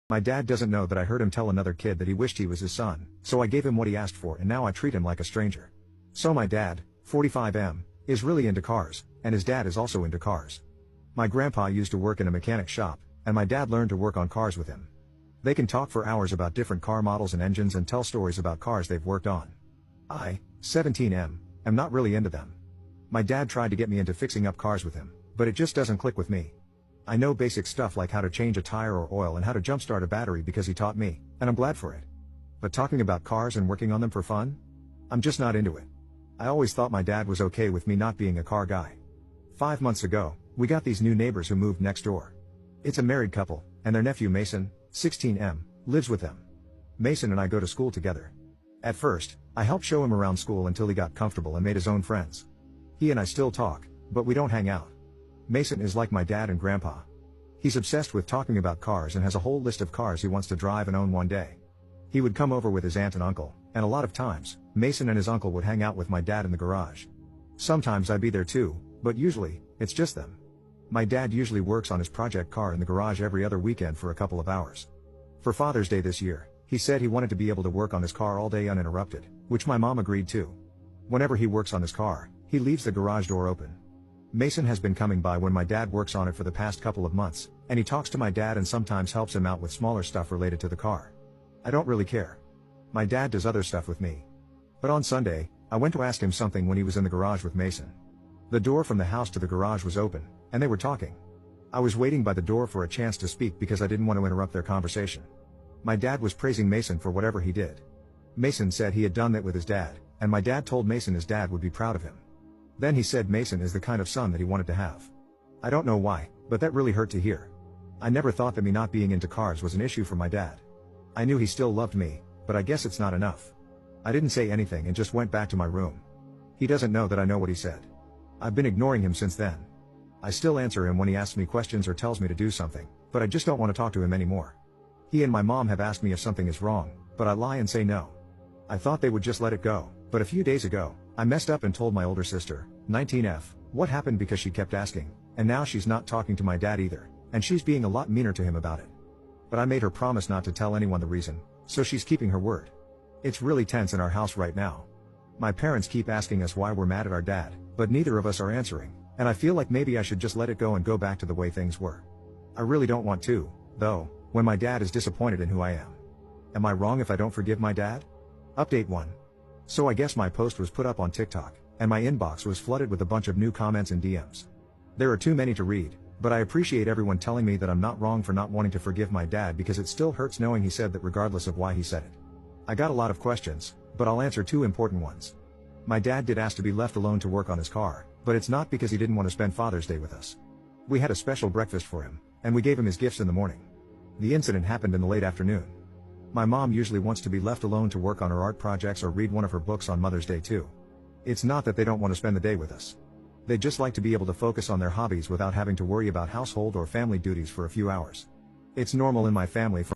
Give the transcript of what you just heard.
My dad doesn't know that I heard him tell another kid that he wished he was his son, so I gave him what he asked for and now I treat him like a stranger. So my dad, 45M, is really into cars, and his dad is also into cars. My grandpa used to work in a mechanic shop, and my dad learned to work on cars with him. They can talk for hours about different car models and engines and tell stories about cars they've worked on. I, 17M, am not really into them. My dad tried to get me into fixing up cars with him, but it just doesn't click with me. I know basic stuff like how to change a tire or oil and how to jumpstart a battery because he taught me, and I'm glad for it. But talking about cars and working on them for fun? I'm just not into it. I always thought my dad was okay with me not being a car guy. 5 months ago, we got these new neighbors who moved next door. It's a married couple, and their nephew Mason, 16M, lives with them. Mason and I go to school together. At first, I helped show him around school until he got comfortable and made his own friends. He and I still talk, but we don't hang out. Mason is like my dad and grandpa. He's obsessed with talking about cars and has a whole list of cars he wants to drive and own one day. He would come over with his aunt and uncle, and a lot of times, Mason and his uncle would hang out with my dad in the garage. Sometimes I'd be there too, but usually, it's just them. My dad usually works on his project car in the garage every other weekend for a couple of hours. For Father's Day this year, he said he wanted to be able to work on his car all day uninterrupted, which my mom agreed to. Whenever he works on his car, he leaves the garage door open. Mason has been coming by when my dad works on it for the past couple of months, and he talks to my dad and sometimes helps him out with smaller stuff related to the car. I don't really care. My dad does other stuff with me. But on Sunday, I went to ask him something when he was in the garage with Mason. The door from the house to the garage was open, and they were talking. I was waiting by the door for a chance to speak because I didn't want to interrupt their conversation. My dad was praising Mason for whatever he did. Mason said he had done that with his dad, and my dad told Mason his dad would be proud of him. Then he said Mason is the kind of son that he wanted to have. I don't know why, but that really hurt to hear. I never thought that me not being into cars was an issue for my dad. I knew he still loved me, but I guess it's not enough. I didn't say anything and just went back to my room. He doesn't know that I know what he said. I've been ignoring him since then. I still answer him when he asks me questions or tells me to do something, but I just don't want to talk to him anymore. He and my mom have asked me if something is wrong, but I lie and say no. I thought they would just let it go, but a few days ago, I messed up and told my older sister, 19F, what happened because she kept asking, and now she's not talking to my dad either, and she's being a lot meaner to him about it. But I made her promise not to tell anyone the reason, so she's keeping her word. It's really tense in our house right now. My parents keep asking us why we're mad at our dad, but neither of us are answering, and I feel like maybe I should just let it go and go back to the way things were. I really don't want to, though, when my dad is disappointed in who I am. Am I wrong if I don't forgive my dad? Update 1. So I guess my post was put up on TikTok, and my inbox was flooded with a bunch of new comments and DMs. There are too many to read, but I appreciate everyone telling me that I'm not wrong for not wanting to forgive my dad because it still hurts knowing he said that regardless of why he said it. I got a lot of questions, but I'll answer 2 important ones. My dad did ask to be left alone to work on his car, but it's not because he didn't want to spend Father's Day with us. We had a special breakfast for him, and we gave him his gifts in the morning. The incident happened in the late afternoon. My mom usually wants to be left alone to work on her art projects or read one of her books on Mother's Day too. It's not that they don't want to spend the day with us. They just like to be able to focus on their hobbies without having to worry about household or family duties for a few hours. It's normal in my family for